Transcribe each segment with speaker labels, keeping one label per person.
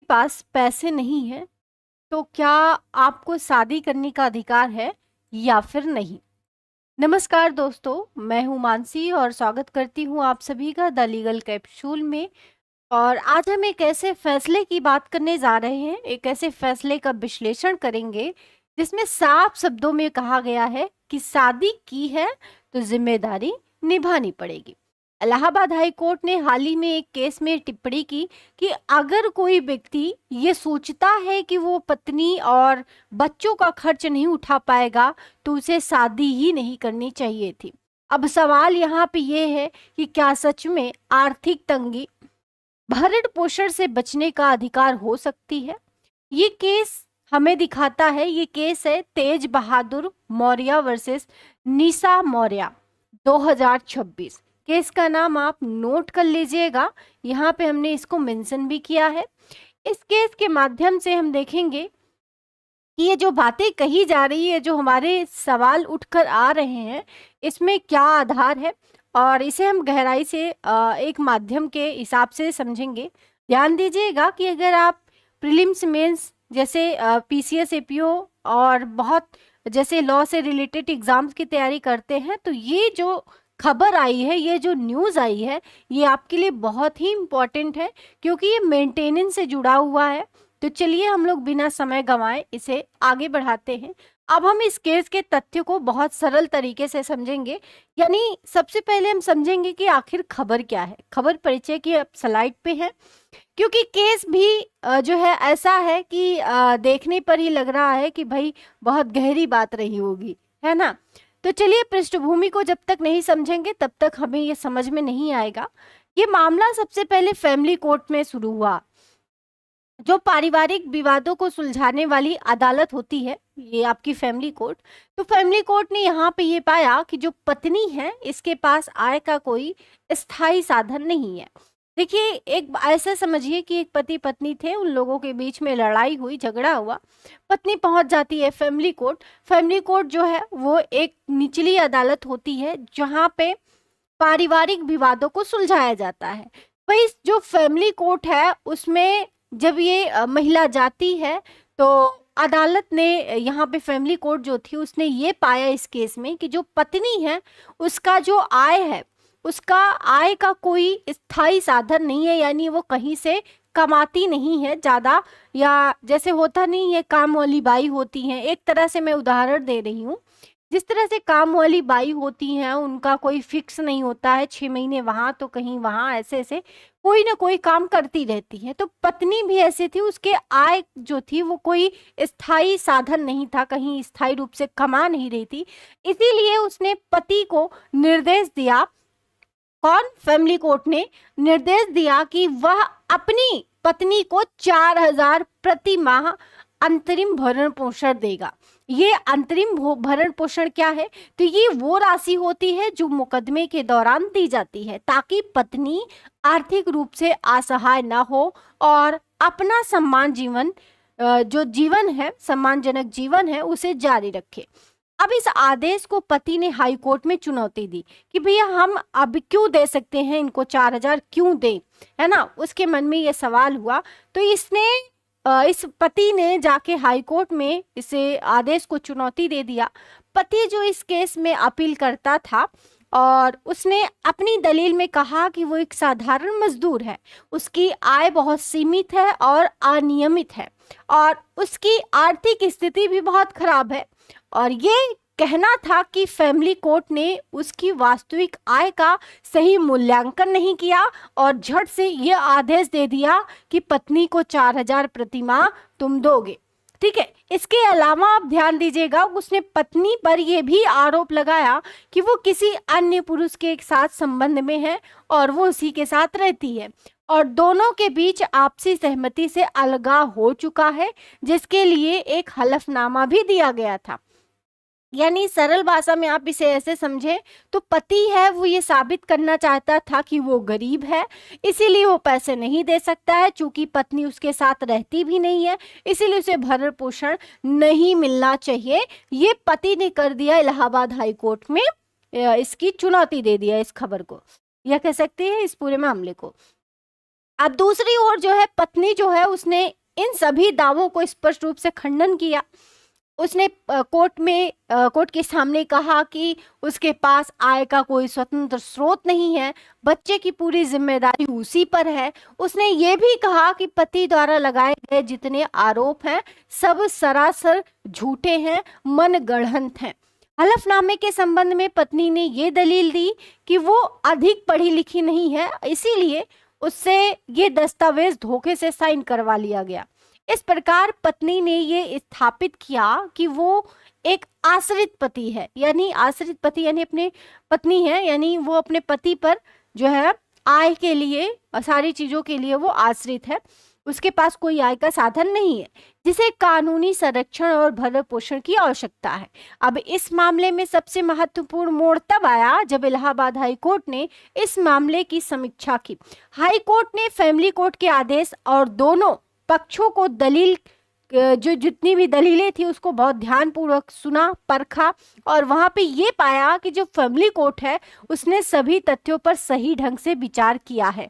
Speaker 1: पास पैसे नहीं हैं तो क्या आपको शादी करने का अधिकार है या फिर नहीं। नमस्कार दोस्तों, मैं हूं मानसी और स्वागत करती हूं आप सभी का द लीगल कैप्सूल में। और आज हम एक ऐसे फैसले की बात करने जा रहे हैं, एक ऐसे फैसले का विश्लेषण करेंगे जिसमें साफ शब्दों में कहा गया है कि शादी की है तो जिम्मेदारी निभानी पड़ेगी। इलाहाबाद हाई कोर्ट ने हाल ही में एक केस में टिप्पणी की कि अगर कोई व्यक्ति ये सोचता है कि वो पत्नी और बच्चों का खर्च नहीं उठा पाएगा तो उसे शादी ही नहीं करनी चाहिए थी। अब सवाल यहाँ पे ये है कि क्या सच में आर्थिक तंगी भरण पोषण से बचने का अधिकार हो सकती है। ये केस हमें दिखाता है, ये केस है तेज बहादुर मौर्य वर्सेस निशा मौर्य 2026। केस का नाम आप नोट कर लीजिएगा, यहाँ पे हमने इसको मेंशन भी किया है। इस केस के माध्यम से हम देखेंगे कि ये जो बातें कही जा रही है, जो हमारे सवाल उठकर आ रहे हैं, इसमें क्या आधार है और इसे हम गहराई से एक माध्यम के हिसाब से समझेंगे। ध्यान दीजिएगा कि अगर आप प्रीलिम्स मेंस जैसे पीसीएस एपीओ और बहुत जैसे लॉ से रिलेटेड एग्जाम्स की तैयारी करते हैं तो ये जो खबर आई है, ये जो न्यूज़ आई है, ये आपके लिए बहुत ही इम्पोर्टेंट है क्योंकि ये मेंटेनेंस से जुड़ा हुआ है। तो चलिए हम लोग बिना समय गंवाए इसे आगे बढ़ाते हैं। अब हम इस केस के तथ्य को बहुत सरल तरीके से समझेंगे, यानी सबसे पहले हम समझेंगे कि आखिर खबर क्या है। खबर परिचय की अब स्लाइड पे है, क्योंकि केस भी जो है ऐसा है कि देखने पर ही लग रहा है कि भाई बहुत गहरी बात रही होगी, है ना। तो चलिए पृष्ठभूमि को जब तक नहीं समझेंगे तब तक हमें ये समझ में नहीं आएगा। ये मामला सबसे पहले फैमिली कोर्ट में शुरू हुआ। जो पारिवारिक विवादों को सुलझाने वाली अदालत होती है, ये आपकी फैमिली कोर्ट। तो फैमिली कोर्ट ने यहाँ पे ये पाया कि जो पत्नी है इसके पास आय का कोई स्थायी साधन नहीं है। देखिए, एक ऐसा समझिए कि एक पति पत्नी थे, उन लोगों के बीच में लड़ाई हुई, झगड़ा हुआ, पत्नी पहुंच जाती है फैमिली कोर्ट। फैमिली कोर्ट जो है वो एक निचली अदालत होती है जहाँ पे पारिवारिक विवादों को सुलझाया जाता है। वही जो फैमिली कोर्ट है उसमें जब ये महिला जाती है तो अदालत ने यहाँ पे फैमिली कोर्ट जो थी उसने ये पाया इस केस में कि जो पत्नी है उसका जो आय है, उसका आय का कोई स्थायी साधन नहीं है, यानी वो कहीं से कमाती नहीं है ज़्यादा, या जैसे होता नहीं है काम वाली बाई होती हैं। एक तरह से मैं उदाहरण दे रही हूँ, जिस तरह से काम वाली बाई होती हैं उनका कोई फिक्स नहीं होता है, 6 महीने वहाँ तो कहीं वहाँ, ऐसे ऐसे कोई ना कोई काम करती रहती है। तो पत्नी भी ऐसे थी, उसके आय जो थी वो कोई स्थायी साधन नहीं था, कहीं स्थायी रूप से कमा नहीं रही थी। इसीलिए उसने पति को निर्देश दिया, कौन, फैमिली कोर्ट ने निर्देश दिया कि वह अपनी पत्नी को 4,000 प्रति माह अंतरिम भरण पोषण देगा। ये अंतरिम भरण पोषण क्या है, तो ये वो राशि होती है जो मुकदमे के दौरान दी जाती है ताकि पत्नी आर्थिक रूप से असहाय ना हो और अपना सम्मान जीवन जो जीवन है, सम्मानजनक जीवन है, उसे जारी रखे। अब इस आदेश को पति ने हाई कोर्ट में चुनौती दी कि भैया हम अब क्यों दे सकते हैं इनको 4,000, क्यों दें, है ना। उसके मन में ये सवाल हुआ तो इसने इस पति ने जाके हाई कोर्ट में इसे आदेश को चुनौती दे दिया। पति जो इस केस में अपील करता था और उसने अपनी दलील में कहा कि वो एक साधारण मजदूर है, उसकी आय बहुत सीमित है और अनियमित है और उसकी आर्थिक स्थिति भी बहुत खराब है। और ये कहना था कि फैमिली कोर्ट ने उसकी वास्तविक आय का सही मूल्यांकन नहीं किया और झट से ये आदेश दे दिया कि पत्नी को 4,000 प्रति माह तुम दोगे। ठीक है, इसके अलावा आप ध्यान दीजिएगा, उसने पत्नी पर यह भी आरोप लगाया कि वो किसी अन्य पुरुष के साथ संबंध में है और वो उसी के साथ रहती है और दोनों के बीच आपसी सहमति से अलगाव हो चुका है, जिसके लिए एक हलफनामा भी दिया गया था। यानी सरल भाषा में आप इसे ऐसे समझें तो पति है वो ये साबित करना चाहता था कि वो गरीब है, इसीलिए वो पैसे नहीं दे सकता है। चूंकि पत्नी उसके साथ रहती भी नहीं है इसीलिए उसे भरण पोषण नहीं मिलना चाहिए। ये पति ने कर दिया इलाहाबाद हाई कोर्ट में, इसकी चुनौती दे दिया इस खबर को, यह कह सकते हैं इस पूरे मामले को। अब दूसरी ओर जो है पत्नी जो है उसने इन सभी दावों को स्पष्ट रूप से खंडन किया। उसने कोर्ट के सामने कहा कि उसके पास आय का कोई स्वतंत्र स्रोत नहीं है, बच्चे की पूरी जिम्मेदारी उसी पर है। उसने ये भी कहा कि पति द्वारा लगाए गए जितने आरोप हैं सब सरासर झूठे हैं, मनगढ़ंत हैं। हलफनामे के संबंध में पत्नी ने ये दलील दी कि वो अधिक पढ़ी लिखी नहीं है, इसीलिए उससे ये दस्तावेज धोखे से साइन करवा लिया गया। इस प्रकार पत्नी ने ये स्थापित किया कि वो एक आश्रित पति है, यानी आश्रित पति यानी अपने पत्नी है, यानी वो अपने पति पर जो है आय के लिए, सारी चीजों के लिए वो आश्रित है, उसके पास कोई आय का साधन नहीं है, जिसे कानूनी संरक्षण और भरण पोषण की आवश्यकता है। अब इस मामले में सबसे महत्वपूर्ण मोड़ तब आया जब इलाहाबाद हाई कोर्ट ने इस मामले की समीक्षा की। हाई कोर्ट ने फैमिली कोर्ट के आदेश और दोनों पक्षों को दलील, जो जितनी भी दलीलें थी उसको बहुत ध्यानपूर्वक सुना, परखा, और वहां पे ये पाया कि जो फैमिली कोर्ट है उसने सभी तथ्यों पर सही ढंग से विचार किया है।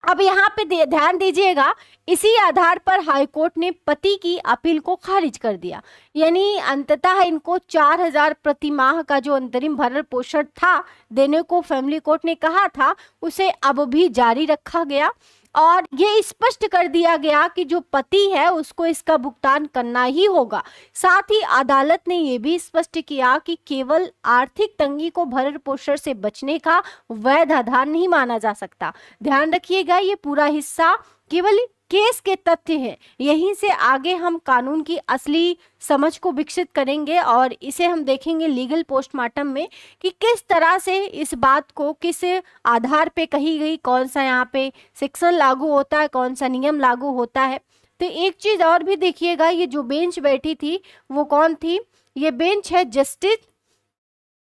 Speaker 1: अब यहाँ पे ध्यान दीजिएगा, इसी आधार पर हाई कोर्ट ने पति की अपील को खारिज कर दिया, यानी अंततः इनको 4,000 प्रति माह का जो अंतरिम भरण पोषण था देने को फैमिली कोर्ट ने कहा था, उसे अब भी जारी रखा गया और ये स्पष्ट कर दिया गया कि जो पति है उसको इसका भुगतान करना ही होगा। साथ ही अदालत ने ये भी स्पष्ट किया कि केवल आर्थिक तंगी को भरण पोषण से बचने का वैध आधार नहीं माना जा सकता। ध्यान रखिएगा, ये पूरा हिस्सा केवल केस के तथ्य हैं, यहीं से आगे हम कानून की असली समझ को विकसित करेंगे और इसे हम देखेंगे लीगल पोस्टमार्टम में कि किस तरह से इस बात को किस आधार पे कही गई, कौन सा यहाँ पे सेक्शन लागू होता है, कौन सा नियम लागू होता है। तो एक चीज और भी देखिएगा, ये जो बेंच बैठी थी वो कौन थी? ये बेंच है जस्टिस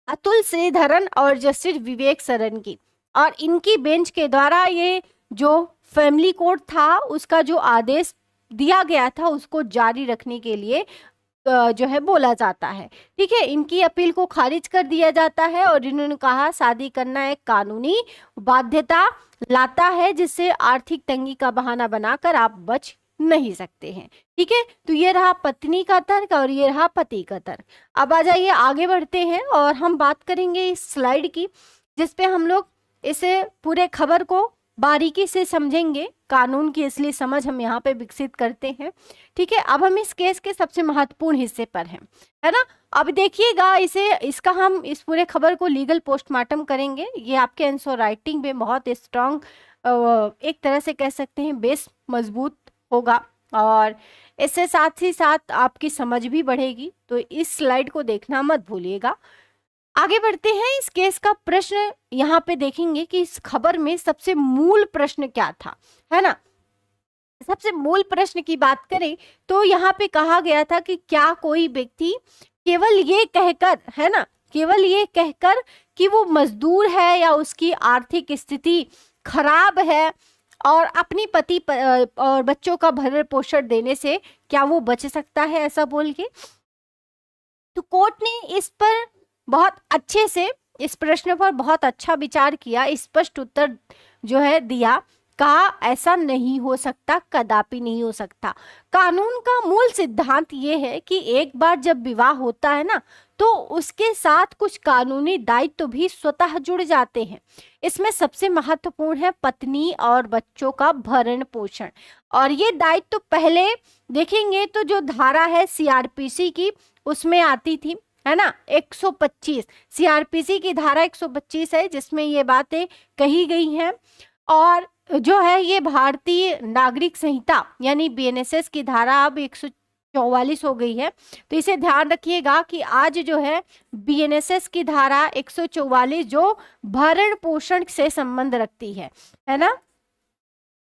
Speaker 1: अतुल श्रीधरन और जस्टिस विवेक सरन की, और इनकी बेंच के द्वारा ये जो फैमिली कोर्ट था उसका जो आदेश दिया गया था उसको जारी रखने के लिए जो है बोला जाता है। ठीक है, इनकी अपील को खारिज कर दिया जाता है और इन्होंने कहा शादी करना एक कानूनी बाध्यता लाता है जिससे आर्थिक तंगी का बहाना बनाकर आप बच नहीं सकते हैं। ठीक है, तो ये रहा पत्नी का तर्क और ये रहा पति का तर्क। अब आ जाइए आगे बढ़ते हैं और हम बात करेंगे इस स्लाइड की, जिसपे हम लोग इसे पूरे खबर को बारीकी से समझेंगे, कानून की असली समझ हम यहाँ पे विकसित करते हैं। ठीक है, अब हम इस केस के सबसे महत्वपूर्ण हिस्से पर हैं, है ना। अब देखिएगा, इसका हम इस पूरे खबर को लीगल पोस्टमार्टम करेंगे। ये आपके आंसर राइटिंग में बहुत स्ट्रांग, एक तरह से कह सकते हैं बेस मजबूत होगा और इससे साथ ही साथ आपकी समझ भी बढ़ेगी। तो इस स्लाइड को देखना मत भूलिएगा। आगे बढ़ते हैं, इस केस का प्रश्न यहाँ पे देखेंगे कि इस खबर में सबसे मूल प्रश्न क्या था, है ना। सबसे मूल प्रश्न की बात करें तो यहाँ पे कहा गया था कि क्या कोई व्यक्ति केवल ये कहकर, है ना, केवल ये कहकर कि वो मजदूर है या उसकी आर्थिक स्थिति खराब है और अपनी पति और बच्चों का भरण पोषण देने से क्या वो बच सकता है, ऐसा बोल के। तो कोर्ट ने इस पर बहुत अच्छे से, इस प्रश्न पर बहुत अच्छा विचार किया, स्पष्ट उत्तर जो है दिया, कहा ऐसा नहीं हो सकता, कदापि नहीं हो सकता। कानून का मूल सिद्धांत ये है कि एक बार जब विवाह होता है ना तो उसके साथ कुछ कानूनी दायित्व भी स्वतः जुड़ जाते हैं। इसमें सबसे महत्वपूर्ण है पत्नी और बच्चों का भरण पोषण, और ये दायित्व पहले देखेंगे तो जो धारा है सीआरपीसी की उसमें आती थी, है ना, 125 सीआरपीसी की धारा 125 है जिसमें ये बातें कही गई हैं। और जो है ये भारतीय नागरिक संहिता यानी बीएनएसएस की धारा अब 144 हो गई है। तो इसे ध्यान रखिएगा कि आज जो है बीएनएसएस की धारा 144 जो भरण पोषण से संबंध रखती है ना,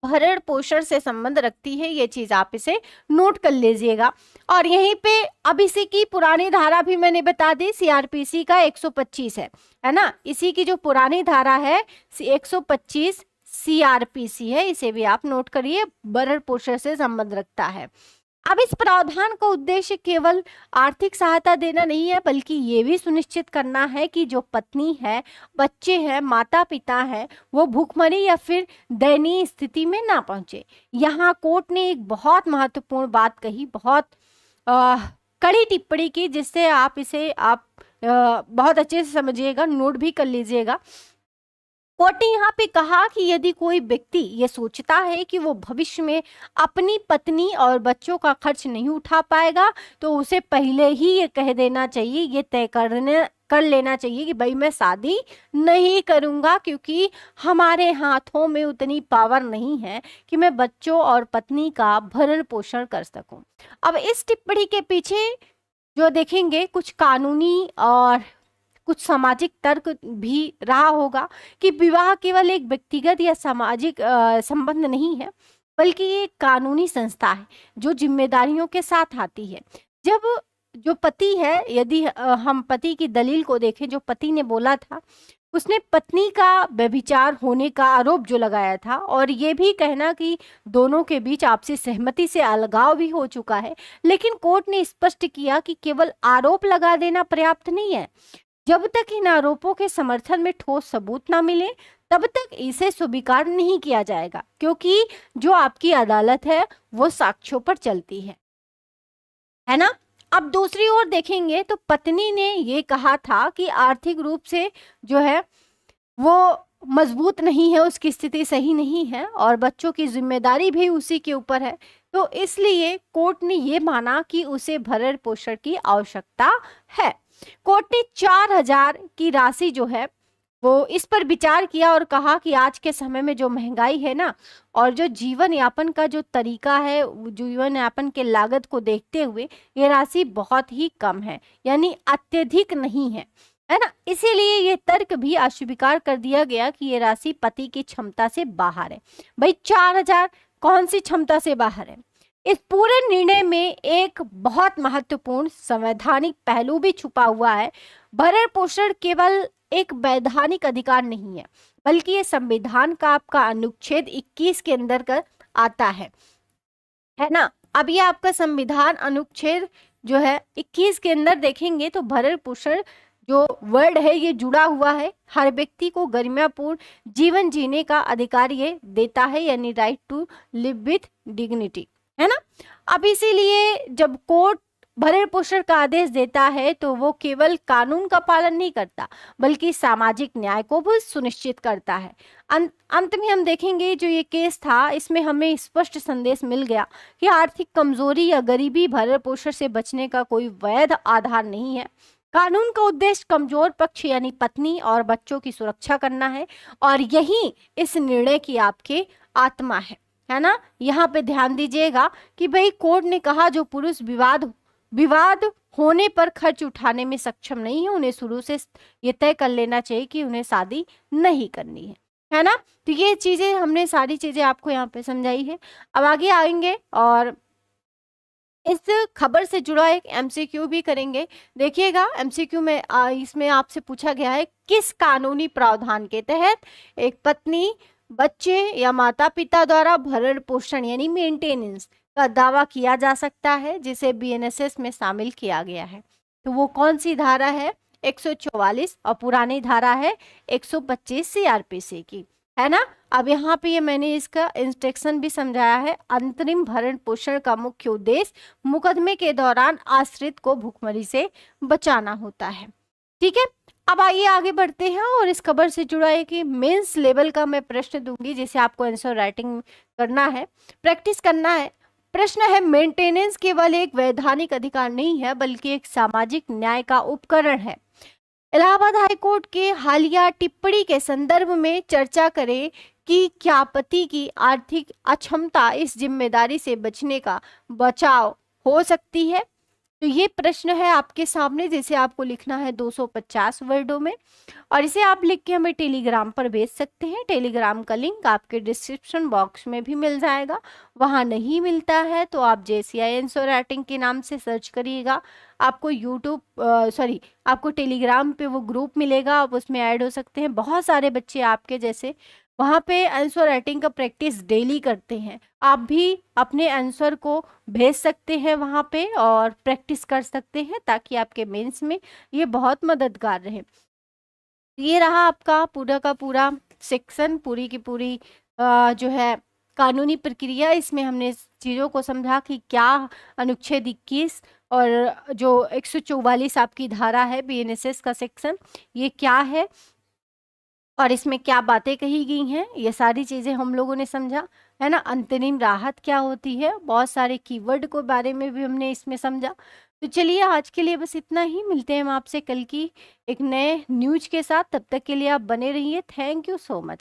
Speaker 1: भरण पोषण से संबंध रखती है, ये चीज आप इसे नोट कर लीजिएगा। और यहीं पे अब इसी की पुरानी धारा भी मैंने बता दी, सीआरपीसी का 125 है ना, इसी की जो पुरानी धारा है 125 सीआरपीसी है, इसे भी आप नोट करिए, भरण पोषण से संबंध रखता है। अब इस प्रावधान का उद्देश्य केवल आर्थिक सहायता देना नहीं है, बल्कि ये भी सुनिश्चित करना है कि जो पत्नी है, बच्चे हैं, माता पिता है, वो भूखमरी या फिर दयनीय स्थिति में ना पहुंचे। यहाँ कोर्ट ने एक बहुत महत्वपूर्ण बात कही, बहुत अ, कड़ी टिप्पणी की, जिससे आप इसे बहुत अच्छे से समझिएगा, नोट भी कर लीजिएगा। कोर्ट ने यहाँ पे कहा कि यदि कोई व्यक्ति ये सोचता है कि वो भविष्य में अपनी पत्नी और बच्चों का खर्च नहीं उठा पाएगा, तो उसे पहले ही ये कह देना चाहिए, ये तय कर लेना चाहिए कि भाई मैं शादी नहीं करूंगा, क्योंकि हमारे हाथों में उतनी पावर नहीं है कि मैं बच्चों और पत्नी का भरण पोषण कर सकूं। अब इस टिप्पणी के पीछे जो देखेंगे कुछ कानूनी और कुछ सामाजिक तर्क भी रहा होगा कि विवाह केवल एक व्यक्तिगत या सामाजिक संबंध नहीं है, बल्कि ये एक कानूनी संस्था है जो जिम्मेदारियों के साथ आती है। जब जो पति है, यदि हम पति की दलील को देखें, जो पति ने बोला था, उसने पत्नी का व्यभिचार होने का आरोप जो लगाया था, और ये भी कहना कि दोनों के बीच आपसी सहमति से अलगाव भी हो चुका है। लेकिन कोर्ट ने स्पष्ट किया कि केवल आरोप लगा देना पर्याप्त नहीं है। जब तक इन आरोपों के समर्थन में ठोस सबूत ना मिले, तब तक इसे स्वीकार नहीं किया जाएगा, क्योंकि जो आपकी अदालत है वो साक्ष्यों पर चलती है ना। अब दूसरी ओर देखेंगे तो पत्नी ने ये कहा था कि आर्थिक रूप से जो है वो मजबूत नहीं है, उसकी स्थिति सही नहीं है, और बच्चों की जिम्मेदारी भी उसी के ऊपर है। तो इसलिए कोर्ट ने ये माना कि उसे भरण पोषण की आवश्यकता है। कोर्ट ने 4,000 की राशि जो है वो इस पर विचार किया और कहा कि आज के समय में जो महंगाई है ना, और जो जीवन यापन का जो तरीका है, जीवन यापन के लागत को देखते हुए ये राशि बहुत ही कम है, यानी अत्यधिक नहीं है ना। इसीलिए ये तर्क भी अस्वीकार कर दिया गया कि ये राशि पति की क्षमता से बाहर है। भाई 4,000 कौन सी क्षमता से बाहर है? इस पूरे निर्णय में एक बहुत महत्वपूर्ण संवैधानिक पहलू भी छुपा हुआ है। भरण पोषण केवल एक वैधानिक अधिकार नहीं है, बल्कि ये संविधान का आपका अनुच्छेद 21 के अंतर्गत आता है ना। अब ये आपका संविधान अनुच्छेद जो है 21 के अंदर देखेंगे तो भरण पोषण जो वर्ड है ये जुड़ा हुआ है, हर व्यक्ति को गरिमापूर्ण जीवन जीने का अधिकार ये देता है, यानी right to live with dignity, है ना। अब इसीलिए जब कोर्ट भरण पोषण का आदेश देता है तो वो केवल कानून का पालन नहीं करता, बल्कि सामाजिक न्याय को भी सुनिश्चित करता है। अंत में हम देखेंगे जो ये केस था, इसमें हमें स्पष्ट संदेश मिल गया कि आर्थिक कमजोरी या गरीबी भरण पोषण से बचने का कोई वैध आधार नहीं है। कानून का उद्देश्य कमजोर पक्ष यानी पत्नी और बच्चों की सुरक्षा करना है, और यही इस निर्णय की आपके आत्मा है ना। यहाँ पे ध्यान दीजिएगा कि भाई कोर्ट ने कहा जो पुरुष विवाद होने पर खर्च उठाने में सक्षम नहीं है, उन्हें शुरू से ये तय कर लेना चाहिए कि उन्हें शादी नहीं करनी है ना। तो ये चीजें हमने सारी चीजें आपको यहाँ पे समझाई है। अब आगे आएंगे और इस खबर से जुड़ा एक एमसीक्यू भी करेंगे। देखिएगा एमसीक्यू में इसमें आपसे पूछा गया है किस कानूनी प्रावधान के तहत एक पत्नी, बच्चे या माता पिता द्वारा भरण पोषण यानी मेंटेनेंस का दावा किया जा सकता है, जिसे बीएनएसएस में शामिल किया गया है। तो वो कौन सी धारा है? 144, और पुरानी धारा है 125 सीआरपीसी की, है ना। अब यहाँ पे ये मैंने इसका इंस्ट्रक्शन भी समझाया है। अंतरिम भरण पोषण का मुख्य उद्देश्य मुकदमे के दौरान आश्रित को भूखमरी से बचाना होता है। ठीक है, अब आइए आगे बढ़ते हैं और इस खबर से जुड़ा है कि मेंस लेवल का मैं प्रश्न दूंगी, जिसे आपको आंसर राइटिंग करना है, प्रैक्टिस करना है। प्रश्न है, मेंटेनेंस केवल एक वैधानिक अधिकार नहीं है, बल्कि एक सामाजिक न्याय का उपकरण है। इलाहाबाद हाईकोर्ट के हालिया टिप्पणी के संदर्भ में चर्चा करें कि क्या पति की आर्थिक अक्षमता इस जिम्मेदारी से बचने का बचाव हो सकती है। तो ये प्रश्न है आपके सामने, जिसे आपको लिखना है 250 वर्डों में, और इसे आप लिख के हमें टेलीग्राम पर भेज सकते हैं। टेलीग्राम का लिंक आपके डिस्क्रिप्शन बॉक्स में भी मिल जाएगा। वहाँ नहीं मिलता है तो आप JCI आंसर राइटिंग के नाम से सर्च करिएगा, आपको आपको टेलीग्राम पे वो ग्रुप मिलेगा, आप उसमें ऐड हो सकते हैं। बहुत सारे बच्चे आपके जैसे वहाँ पे आंसर राइटिंग का प्रैक्टिस डेली करते हैं। आप भी अपने आंसर को भेज सकते हैं वहाँ पे और प्रैक्टिस कर सकते हैं ताकि आपके मेंस में ये बहुत मददगार रहे। ये रहा आपका पूरा का पूरा सेक्शन, पूरी की पूरी जो है कानूनी प्रक्रिया। इसमें हमने चीज़ों को समझा कि क्या अनुच्छेद 21 और जो 144 आपकी धारा है बीएनएसएस का सेक्शन, ये क्या है और इसमें क्या बातें कही गई हैं, ये सारी चीज़ें हम लोगों ने समझा, है ना। अंतरिम राहत क्या होती है, बहुत सारे कीवर्ड को बारे में भी हमने इसमें समझा। तो चलिए आज के लिए बस इतना ही, मिलते हैं हम आपसे कल की एक नए न्यूज के साथ। तब तक के लिए आप बने रहिए। Thank you so much.